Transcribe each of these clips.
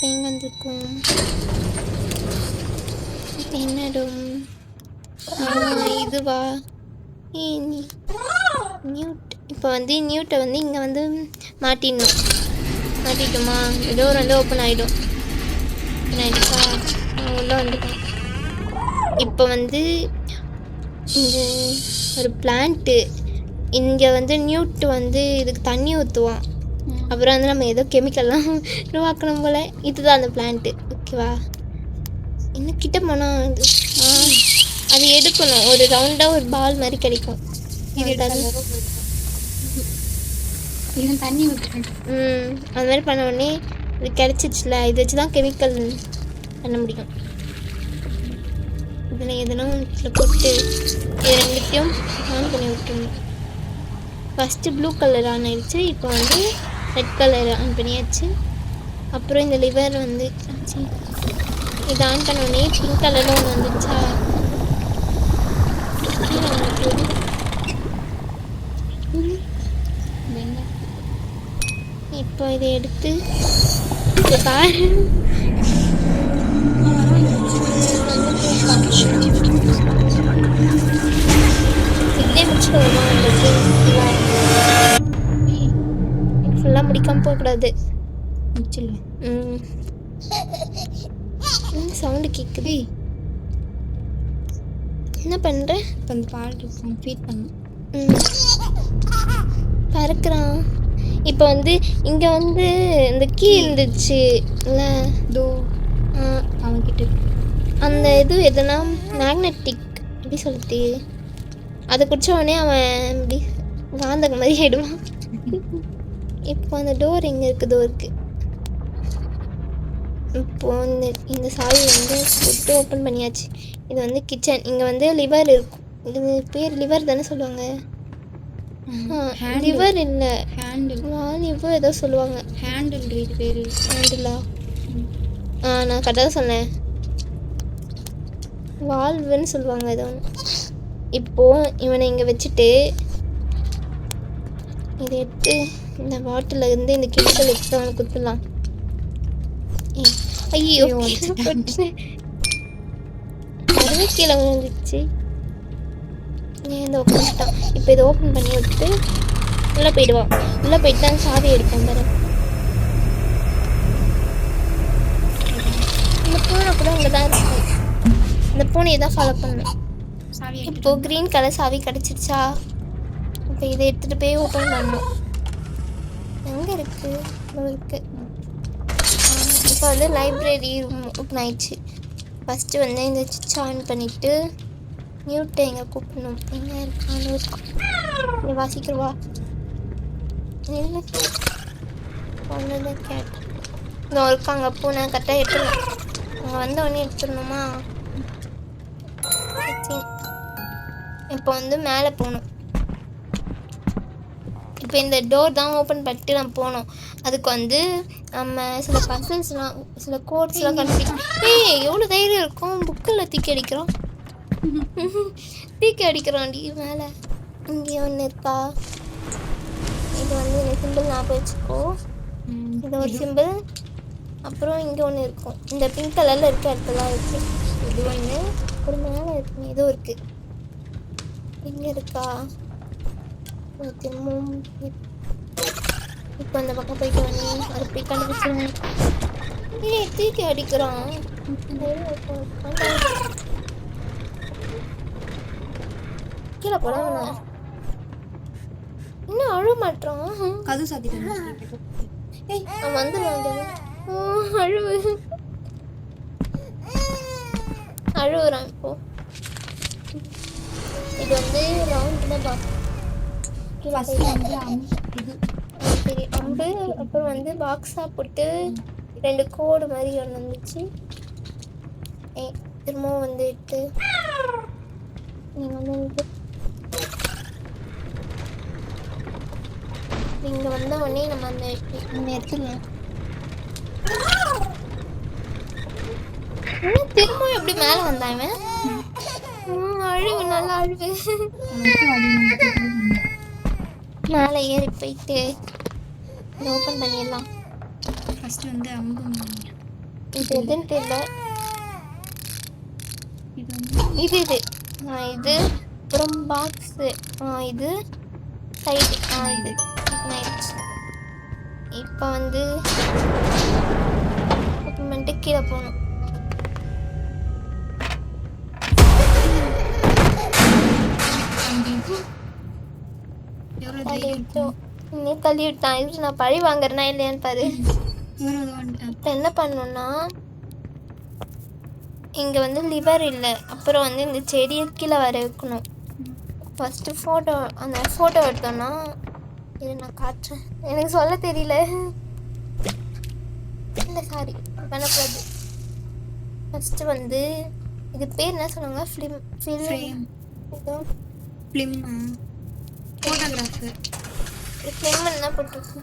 இப்போ எங்கே வந்திருக்கோம்? இப்போ என்ன இடம்? இதுவா? நியூட். இப்போ வந்து நியூட்டை வந்து இங்கே வந்து மாட்டிடணும். மாட்டிட்டோமா? டோர் வந்து ஓப்பன் ஆகிடும். ஓப்பன் ஆகிடுச்சா? உள்ளே வந்துட்டோம். இப்போ வந்து இந்த ஒரு பிளான்ட்டு இங்கே வந்து நியூட் வந்து இதுக்கு தண்ணி ஊற்றுவான். அப்புறம் வந்து நம்ம ஏதோ கெமிக்கல்லாம் உருவாக்கணும் போல். இதுதான் அந்த பிளான்ட்டு. ஓகேவா? இன்னும் கிட்ட போனால் அது எடுக்கணும். ஒரு ரவுண்டாக ஒரு பால் மாதிரி கிடைக்கும். தண்ணி ஊற்றுறேன். அது மாதிரி பண்ண உடனே இது கிடச்சிச்சுல. இது வச்சு தான் கெமிக்கல் பண்ண முடியும். இதில் எதுனா இதில் போட்டு இது ரெண்டுத்தையும் ஆன் பண்ணி விட்டுருணும். ஃபஸ்ட்டு ப்ளூ கலர் ஆன் ஆயிடுச்சு. இப்போ வந்து ரெட் கலர் ஆன் பண்ணியாச்சு. அப்புறம் இந்த லிவர் வந்து இதை ஆன் பண்ண உடனே பிங்க் கலரில் ஒன்று வந்துச்சா. இப்போ இதை எடுத்து பாரு. இதே முடிச்சுக்கோமா? ஃபுல்லாக முடிக்காமல் போகக்கூடாது. சவுண்டு கேட்குது. என்ன பண்ணுற? இப்போ அந்த பால் ஃபீட் பண்ணும். பறக்கிறான். இப்போ வந்து இங்கே வந்து இந்த கீ இருந்துச்சு இல்லை? தோ அவன்கிட்ட அந்த இது எதுனா மேக்னெட்டிக் எப்படி சொல்லுது, அதை குடிச்ச உடனே அவன் இப்படி காந்தக மாதிரி ஆகிடுவான். இப்போ அந்த டோர் எங்கே இருக்குது? டோருக்கு இப்போது இந்த சாவி வந்து போட்டு ஓப்பன் பண்ணியாச்சு. இது வந்து கிச்சன். இங்கே வந்து லிவர் இருக்கும். இது பேர் லிவர் தானே சொல்லுவாங்க. லிவர் இல்லை, ஹேண்டில். லிவர் ஏதோ சொல்லுவாங்க. ஹேண்டில் இது பேர். ஹேண்டிலா? நான் கரெக்டாக தான் சொன்னேன். வால்வுன்னு சொல்லுவாங்க ஏதோ ஒன்று. இப்போது இவனை இங்கே வச்சுட்டு இதை எடுத்து இந்த பாட்டில் இருந்து இந்த கெமிக்கல் எடுத்து அவனை குத்துலாம். ஐயோ அதுவே கீழே விழுந்துச்சு. இந்த ஓப்பன்ட்டான். இப்போ இதை ஓப்பன் பண்ணி விட்டு உள்ளே போயிடுவான். உள்ளே போயிட்டு தான் சாவி எடுப்போம். பாரு, இந்த பூனை கூட இங்கே தான் இருக்கும். இந்த பூனையை தான் ஃபாலோ பண்ணணும். இப்போது க்ரீன் கலர் சாவி கிடச்சிருச்சா? இப்போ இதை எடுத்துகிட்டு போய் ஓப்பன் பண்ணணும். எங்கே இருக்குது? இருக்குது. இப்போ வந்து லைப்ரரி ரூம் ஓப்பன் ஆயிடுச்சு. ஃபஸ்ட்டு வந்து இந்த சுவிட்ச் ஆன் பண்ணிவிட்டு நியூட்டை எங்கே கூப்பிடணும். எங்கே இருக்கான்னு இருக்கும். நீ வாசிக்கிறவா? ஒன்று கேட் இங்கே இருக்காங்க. பூனை கரெக்டாக எடுத்துடணும். அங்கே வந்த உடனே எடுத்துடணுமா? இப்போ வந்து மேலே போகணும். இப்போ இந்த டோர் தான் ஓப்பன் பண்ணிட்டு நம்ம போனோம். அதுக்கு வந்து நம்ம சில பசில்ஸ்லாம் சில கோட்ஸ்லாம் கண்டுபிடிக்கணும். எவ்வளோ தைரியம் இருக்கும். புக்கில் தூக்கி அடிக்கிறோம். தூக்கி அடிக்கிறோம்டி மேலே. இங்கே ஒன்று இருக்கா? இது வந்து இந்த சிம்பிள் ஞாபகம் வச்சுக்கோ. இது ஒரு சிம்பிள். அப்புறம் இங்கே ஒன்று இருக்கும். இந்த பிங்க் கலரில் இருக்க இடத்துலாம் இருக்குது. இது ஒன்று. ஒரு மேலே இருக்கு. இதுவும் இருக்குது. இங்கே இருக்கா? திரும்பவும் இப்போ அந்த பக்கம் போயிட்டு வந்து அது போய் கண்டுபிடிச்சிருவேன். தூக்கி அடிக்கிறான். கீழே போடாம இன்னும் அழுவ மாட்டான். கது சாத்திட்டான். அவன் வந்துடுவான். அழுவுறான். இப்போ இது வந்து ரவுண்ட் தான் பாக்ஸ். சரி, அம்பு. அப்புறம் வந்து பாக்ஸாக போட்டு 2 கோடு மாதிரி ஒன்று வந்துச்சு. திரும்பவும் வந்து எடுத்து நீங்கள் வந்து நீங்கள் வந்த உடனே நம்ம அந்த எடுத்துக்கலாம். திரும்பவும் எப்படி மேலே வந்தாங்க? அழுவு, நல்லா அழுவு. மேலே ஏறி போயிட்டு இதை ஓப்பன் பண்ணிடலாம். ஃபஸ்ட்டு வந்து அம்பு இது எதுன்னு தெரியல. இது வந்து இது இது அப்புறம் பாக்ஸு இது சைடு இது ஆயிடுச்சு. இப்போ வந்து அப்புறமேட்டு கீழே போகணும். எவ்வளோ தள்ளி தைரியம் விட்டோம். இன்னும் தள்ளி விட்டான். இது நான் பழி வாங்குறேன்னா இல்லையான்னு பாரு. இவரும் வந்துட்டேன். இப்போ என்ன பண்ணணும்னா இங்கே வந்து லிவர் இல்லை. அப்புறம் வந்து இந்த செடியை கீழே வர வைக்கணும். ஃபஸ்ட்டு ஃபோட்டோ அந்த ஃபோட்டோ எடுத்தோன்னா இது நான் காட்டுறேன். எனக்கு சொல்ல தெரியல. இல்லை சாரி பண்ணக்கூடாது. ஃபஸ்ட்டு வந்து இது பேர் என்ன சொன்னாங்க? ஃபிலிம் ஃப்ரேம் இதோ ஃபிலிம் ஃபோட்டோகிராஃபு ஃபிலிம் என்ன போட்டிருக்கு?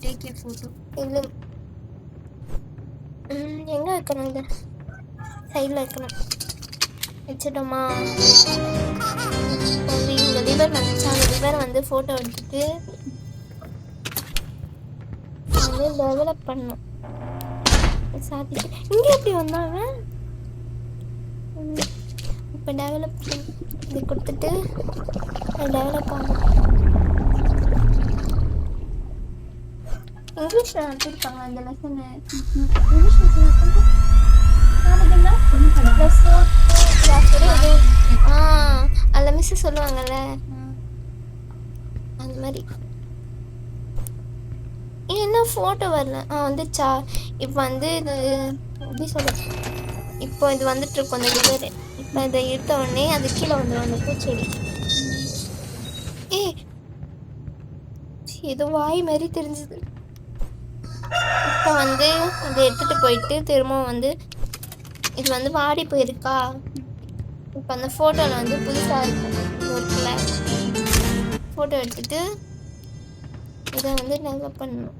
Take a photo. இல்லை எங்கே வைக்கணும்? இது சைடில் வைக்கணும். வச்சுட்டோமா? வந்து இங்கே லிவர் வந்துச்சு. அந்த லிவர் வந்து ஃபோட்டோ எடுத்துட்டு வந்து டெவலப் பண்ணணும். சாதிச்சு இங்கே எப்படி வந்தாங்க? இப்போ டெவலப் இது கொடுத்துட்டு டெவலப் ஆகும். இங்கிலீஷில் நடத்திருப்பாங்க அந்த லெசனை. இங்கிலீஷ் அதில் மிஸ்ஸு சொல்லுவாங்கல்ல அந்த மாதிரி. என்ன ஃபோட்டோ வரல? வந்துச்சா? இப்போ வந்து இது எப்படி சொல்லுது? இப்போ இது வந்துட்டுருக்கோம் அந்த லிவர். இப்போ இதை எடுத்த உடனே அது கீழே வந்துடும் அந்த பூச்செடி. ஏதோ வாய் மாதிரி தெரிஞ்சுது. இப்போ வந்து இதை எடுத்துகிட்டு போயிட்டு திரும்பவும் வந்து இது வந்து வாடி போயிருக்கா. இப்போ அந்த ஃபோட்டோவில் வந்து புதுசாக இருக்கும் ஒர்க்கில் ஃபோட்டோ எடுத்துகிட்டு இதை வந்து டெவலப் பண்ணணும்.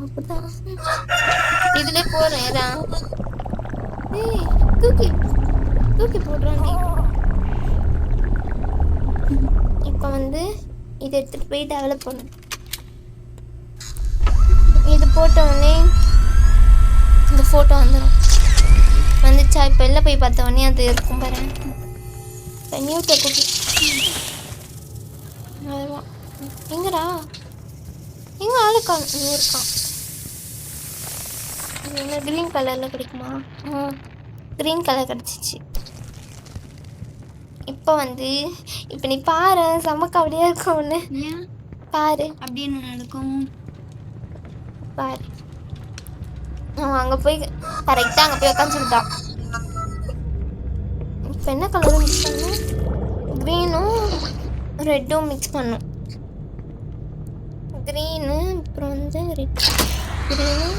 அப்படிதான் இதுல போறேன். தூக்கி போடுறான். இப்போ வந்து இதை எடுத்துட்டு போய் டெவலப் பண்ணணும். இது போட்ட உடனே இந்த ஃபோட்டோ வந்துடும். வந்துச்சா? இப்போ வெளில போய் பார்த்த உடனே அது இருக்கும் பாரு. நியூட்டை கூப்பி எங்கடா? எங்க ஆளுக்கான் இருக்கான். என்ன க்ரீன் கலரில் கிடைக்குமா? க்ரீன் கலர் கிடச்சிச்சு. இப்போ வந்து இப்போ நீ பாரு, செம்ம கவலையாக இருக்கும் ஒன்று. பாரு அப்படின்னு நடக்கும். பாரு அங்கே போய் கரெக்டாக அங்கே போய் உட்காந்துருக்கான். இப்போ என்ன கலரும் மிக்ஸ் பண்ணும்? க்ரீனும் ரெட்டும் மிக்ஸ் பண்ணும். க்ரீனு அப்புறம் வந்து ரெட், க்ரீனு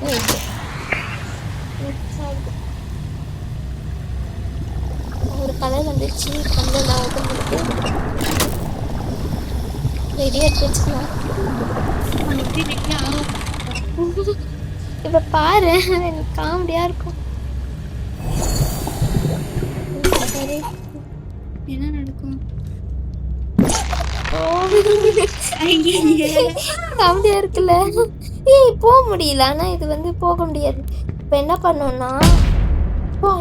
ரெட்டு மிக்ஸ் ஆகுது. ஒரு கலர் வந்துச்சு. வந்து நான் ஓப்பன் பண்ணிட்டு ரெடியாக எடுத்து வச்சுக்கலாம். இப்போ பாரு எனக்கு காமெடியாக இருக்கும். சரி என்ன நடக்கும்? காமெடியாக இருக்குல்ல? போக முடியல. ஆனால் இது வந்து போக முடியாது. இப்போ என்ன பண்ணோன்னா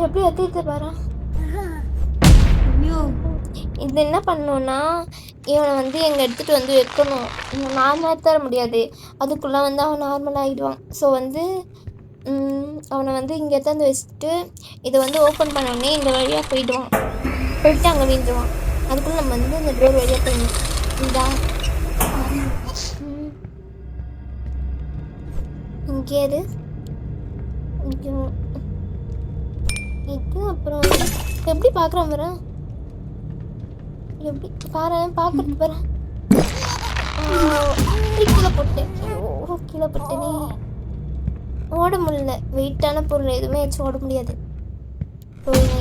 எப்படி எத்திட்டு பாரு. இது என்ன பண்ணோன்னா இவனை வந்து எங்கே எடுத்துகிட்டு வந்து வைக்கணும். இவன் நார்மலாக தர முடியாது. அதுக்குள்ளே வந்து அவன் நார்மலாக ஆகிடுவான். ஸோ வந்து அவனை வந்து இங்கே எடுத்து வச்சுட்டு இதை வந்து ஓப்பன் பண்ணோடனே இந்த வழியாக போயிட்டு அங்கே வீழ்ந்துருவான். அதுக்குள்ளே நம்ம வந்து இந்த டோர் வழியாக போயிடணும். இதா இங்கே இங்கே இது அப்புறம் எப்படி பார்க்குறான் வர? எப்படி பாரு, பார்க்கறது பாரு. கீழே போட்டேன். கீழே போட்டேனே. ஓட முடியல. வெயிட்டான பொருள் எதுவுமே வச்சு ஓட முடியாது.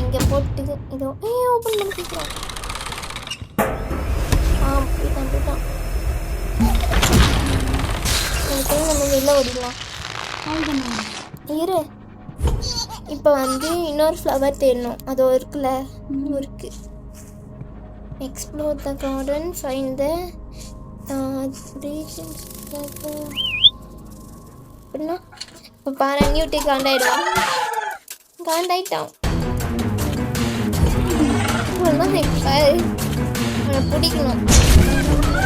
இங்கே போட்டு இதோ ஓப்பன் பண்ணி கேட்குறோம். போயிட்டான். நம்ம வெளில ஓடிடலாம். இரு. இப்போ வந்து இன்னொரு ஃப்ளவர் தேடணும். அது இருக்குல்ல இருக்கு. Explore the garden, find the அப்படின்னா இப்போ பாரு நியூட்டி காண்டாயிடுவான். காண்டாயிட்டான். பாரு அவனை பிடிக்கணும்.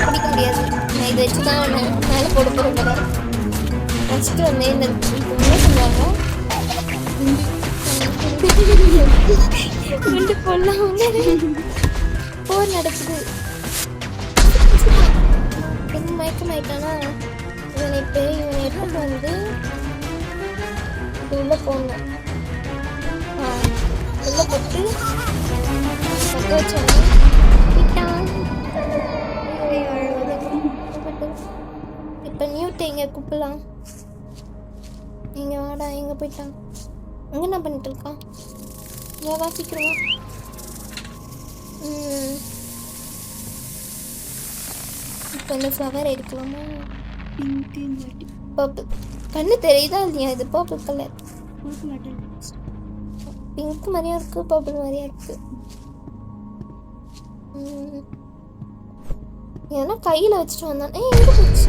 பிடிக்க முடியாது. நான் இதை வச்சு தான் அவனை மேலே போட போகிறேன். ஃபஸ்ட்டு வந்து இந்த என்ன சொல்லுவாங்க குண்டு போடலாம் போர் நடக்குது. மயக்கமாயிட்டானா இவனை எடுத்துட்டு வந்து இது உள்ள போடணும். உள்ள போட்டு பக்க வச்சோன்னா இப்போ நியூட்டை இங்கே கூப்பிடலாம். இங்கே வாடா. எங்கே போயிட்டான்? இங்கே என்ன பண்ணிட்டு இருக்கான்? இங்கே வாசிக்கிறோம். இப்போ இந்த ஃப்ளவர் எடுக்கலாமா? பர்பிள் கண்ணு தெரியுதா இல்லையா? இது பர்பிள் கலர். பிங்க் மாதிரியா இருக்கு, பர்பிள் மாதிரியா இருக்கு. ஏன்னா கையில் வச்சுட்டு வந்தான். எங்கே போச்சு?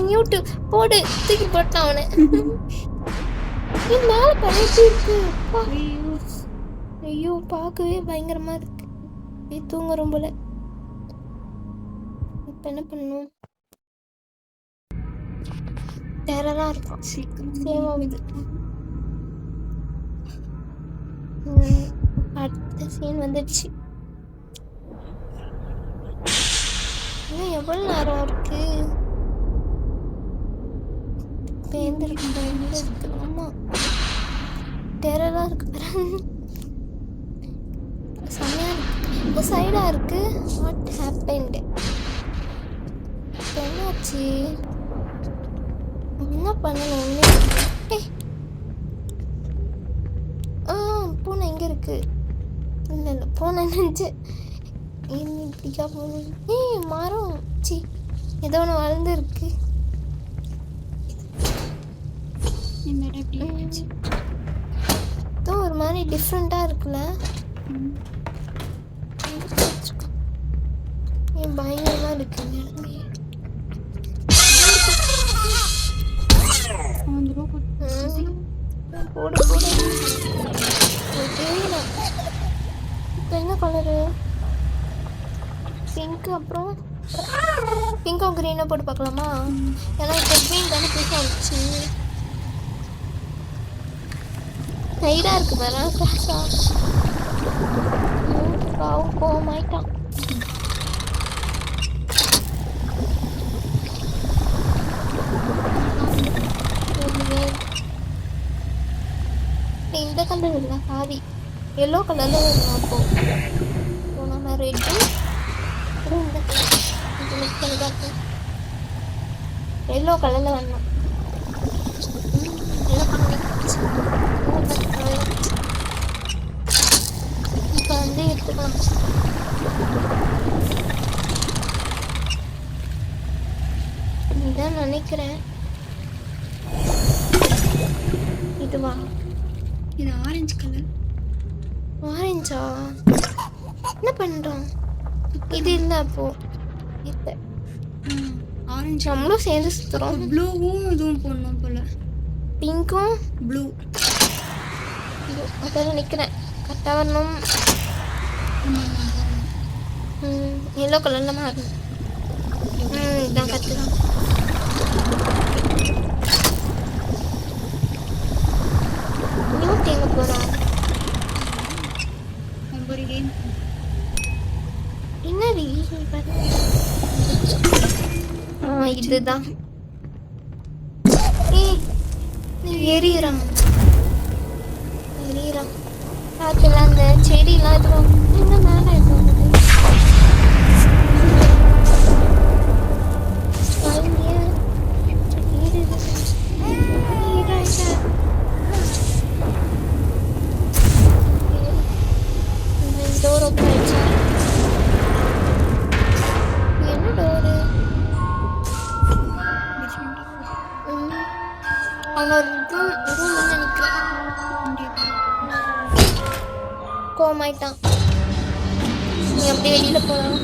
நியூட்டு போடு தூக்கி போட்டான் அவனை. மேல பழட்டி இருக்கு. ஐயோ பார்க்கவே பயங்கரமா இருக்கு. தூங்குறோம் போல. இப்ப என்ன பண்ணணும்? டெரரா இருக்கும். சேவ் ஆகுது. அடுத்த சீன் வந்துடுச்சு. இன்னும் எவ்வளவு நேரம் இருக்கு? இருக்கு. ஆமா டெரரா இருக்கு. செம்மையா இருக்கு. இந்த சைடா இருக்கு. What happened? என்னாச்சு? என்ன பண்ணணும்? பூனை எங்க இருக்கு? இல்லை பூனை நினைச்சு இப்படிக்கா போகணும். மரம் சி ஏதோ ஒன்று வளர்ந்து இருக்கு. ஒரு மாதிரி டிஃப்ரெண்டா இருக்குல்ல. பயங்கரமா இருக்கு. போடு போடு. இப்போ என்ன கலரு? பிங்க். அப்புறம் பிங்க்கும் க்ரீனை போட்டு பார்க்கலாமா? ஏன்னா இப்போ க்ரீன் தானே புதுசாக வந்துச்சு. சைடாக இருக்கு பாரு. பாவம் கோவமாயிட்டான். இந்த கலர் இல்லை சாரி எல்லோ கலரில் வரணும். அப்போ நம்ம ரெட்டு இந்த மிக்ஸ் பண்ணி பார்ப்போம். எல்லோ கலரில் வரணும். எல்லோ கலர் இப்போ வந்து எடுத்துக்கலாம். இதான் நினைக்கிறேன். இதுவா? இது ஆரஞ்சு கலர். ஆரஞ்சா? என்ன பண்ணுறோம்? இது இல்லை அப்போ இப்போ ஆரஞ்சு நம்மளும் சேர்ந்து சுற்றுறோம். ப்ளூவும் இதுவும் போடணும் போல. பிங்க்கும் ப்ளூ. அதெல்லாம் நிற்கிறேன். கரெக்டாக வரணும். எல்லோ கலரில் மாறணும். இதான் கரெக்டு தான். நியூட் எங்கே போகிறோம்? என்னடி இதுதான். எரியிறான் பார்த்துல அந்த செடியெல்லாம் எதுவும் இன்னும் மேலே எதுவும் டோர் ஓப்பன் ஆயிடுச்சா? என்ன டோரு? அவன் ரூம் நினைக்கிறேன். கோவம் ஆயிட்டான். நீ அப்படியே வெளியில போலாம்.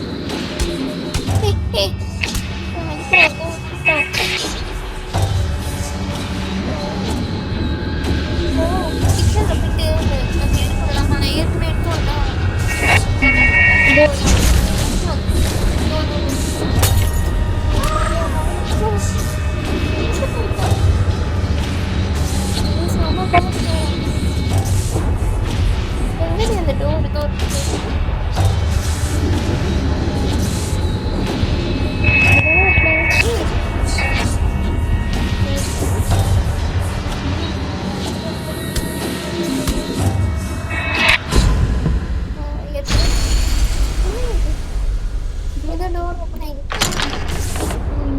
அந்த டோர்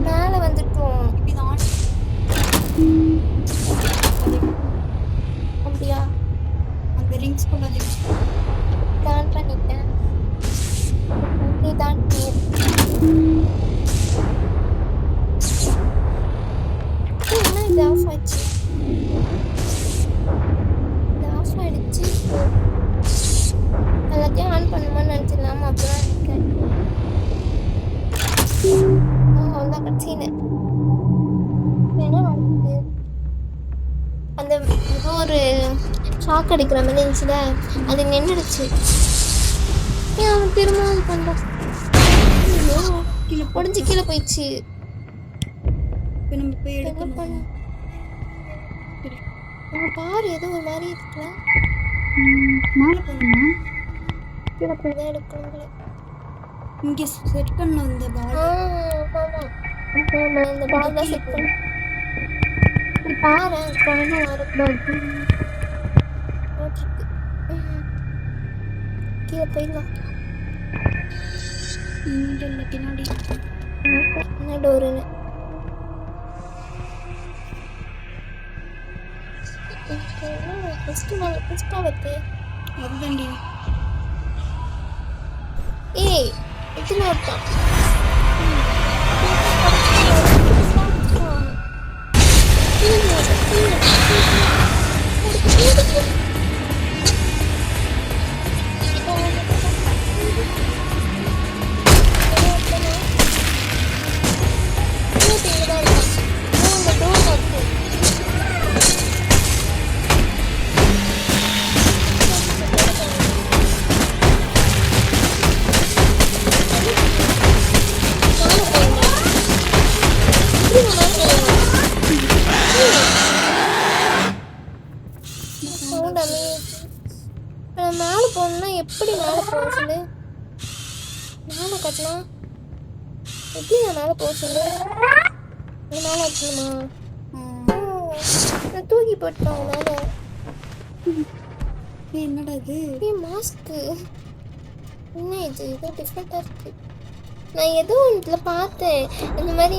மேல வந்துட்டோம். அப்படியா? அந்த ரிங்ஸ் கூட தான் பண்ணிட்டேன். நீ தான் என்ன இது ஆஃப் ஆச்சு? இது ஆஃப் ஆயிடுச்சு. எல்லாத்தையும் ஆன் பண்ணுமான்னு நினச்சிடலாமா? அப்படிதான் நினைக்கிறேன். அவ்வளோதான் கட்சின்னு என்ன நடக்குது? அந்த ஏதோ ஒரு ஷாக் அடிக்கிற மாதிரி இருந்துச்சுல, அது நின்றுடுச்சு. ஏன் அவன் திரும்ப அது பண்ணுறான்? கீழே உடஞ்சி கீழே போயிடுச்சு. இப்போ நம்ம போய் என்ன எடுக்கணும். பண்ண? பாரு ஏதோ ஒரு மாதிரி இருக்குல்ல. மேலே போகணுமா? கீழே போய் தான் எடுக்கணும். இங்கே செட் பண்ணோம் இந்த பால். ஆமாம் இந்த பால் தான் செட் பண்ண. பாரு குழந்தை வரக்கூடாது. கீழே போயிடலாம். இங்கே இல்லை பின்னாடி. என்ன டோருன்னு அதுதாண்டி. ஏய் எத்தனை ஒருத்தான் மேலே போகணும்னா எப்படி மேலே போக சொல்லு? மேலே கட்டலாம் எப்படி? நான் மேலே போக சொல்லு. நீ மேலே வச்சுக்கணுமா? நான் தூக்கி போட்டேன் மேலே. என்னடா இது? மாஸ்க்கு என்ன இது? ஏதோ டிஃப்ரெண்ட்டாக இருக்கு. நான் ஏதோ இதில் பார்த்தேன் இந்த மாதிரி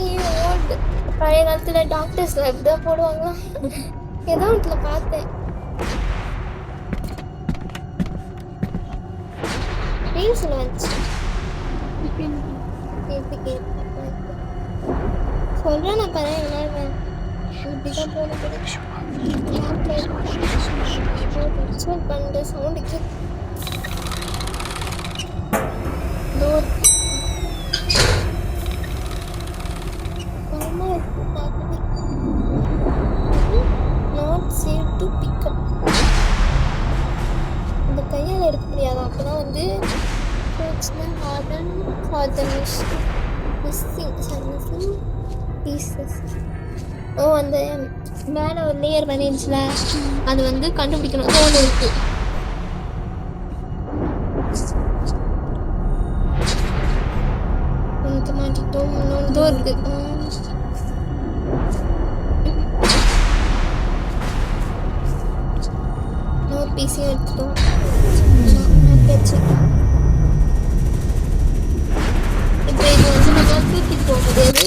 ஓல்டு பழைய காலத்தில் டாக்டர்ஸில் இப்படிதான் போடுவாங்களா? ஏதோ இதில் பார்த்தேன். ரீல்ஸில் வந்துச்சு. சொல்கிறேன் நான் பாரு என்ன இப்படிதான் போகணும். பண்ணுற சவுண்டுக்கு நாட் சேவ் டு பிக்கப். இந்த கையால் எடுக்க முடியாது. அப்போதான் வந்து harden for the missing pieces. ஓ அந்த மேலே ஒரு லேயர் வந்துச்சுல, அது வந்து கண்டுபிடிக்கணும். தோணு இருக்கு. மாட்டிட்டோம். இன்னொன்று இருக்கு. இன்னொரு பீஸையும் எடுத்துட்டோம். இப்போ இது வந்து நம்ம தூக்கிட்டு போக முடியாது.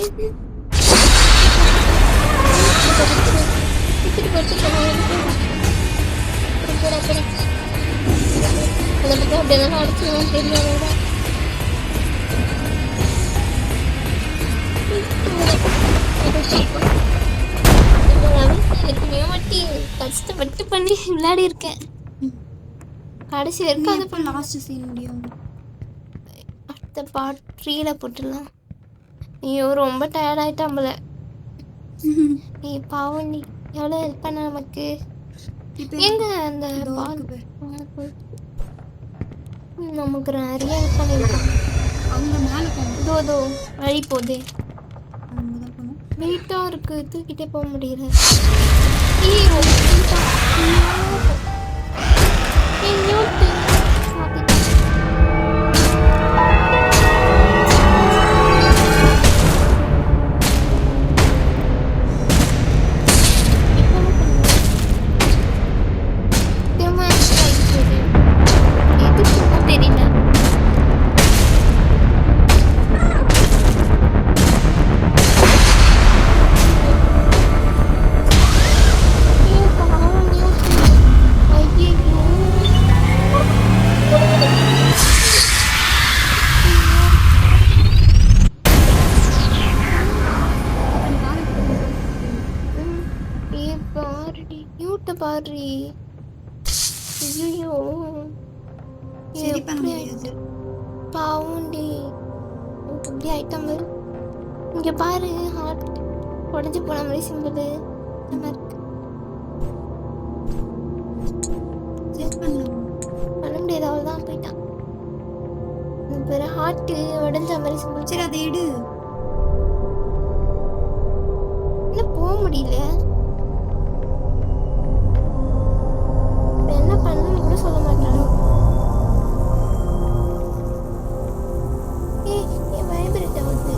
அதை பற்றி அப்படியெல்லாம் அடிச்சுருவோம் தெரியாதோட. எனக்கு மேமாட்டி கஷ்டப்பட்டு பண்ணி விளையாடி இருக்கேன். கடைசி வரைக்கும் அது எப்போ லாஸ்ட் சீன் முடியும்? அடுத்த பார்ட் 3ல போட்டுடலாம். ஐயோ ரொம்ப டயர்ட் ஆயிட்டான் போல. நீ பாவம், நீ எவ்வளோ ஹெல்ப் பண்ண நமக்கு. இப்போ எங்க அந்த இதோ பால் இருக்கு பாரு. நமக்கு நிறைய ஹெல்ப் பண்ணியிருக்கான். அங்க மேலே போகணும். இதோ வழி போதே, அங்கே தான் போகணும். வெயிட்டாக இருக்கு, தூக்கிட்டே போக முடியல. ஐயோ நியூட்டு தெரியல. பாரு, ஐயோ சரி பண்ண முடியாது. பாவுண்டி இப்படி ஐட்டம் இங்க பாரு, ஹார்ட் உடஞ்சி போன மாதிரி சிம்பிள் இருக்கு. சரி பண்ணலாம். பண்ண முடியாது, அவ்வளோதான், போயிட்டான். வேற ஹார்ட் உடஞ்ச மாதிரி சிம்பிள். சரி அதை எடு. இன்னும் போக முடியல. என்ன பண்ணணும்னு கூட சொல்ல மாட்டானோ. ஏய் வைப்ரேட் ஆகுது.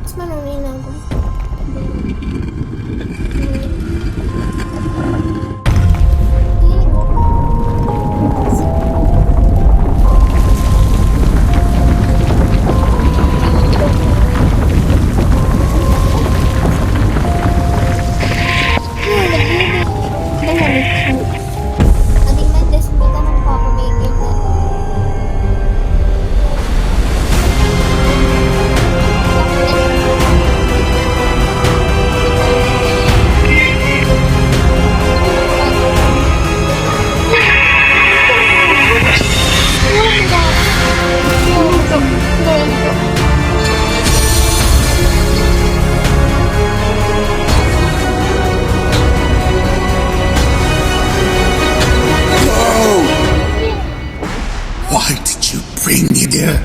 எக்ஸ்மேன் ஒன்று ஆகும். Why did you bring me there?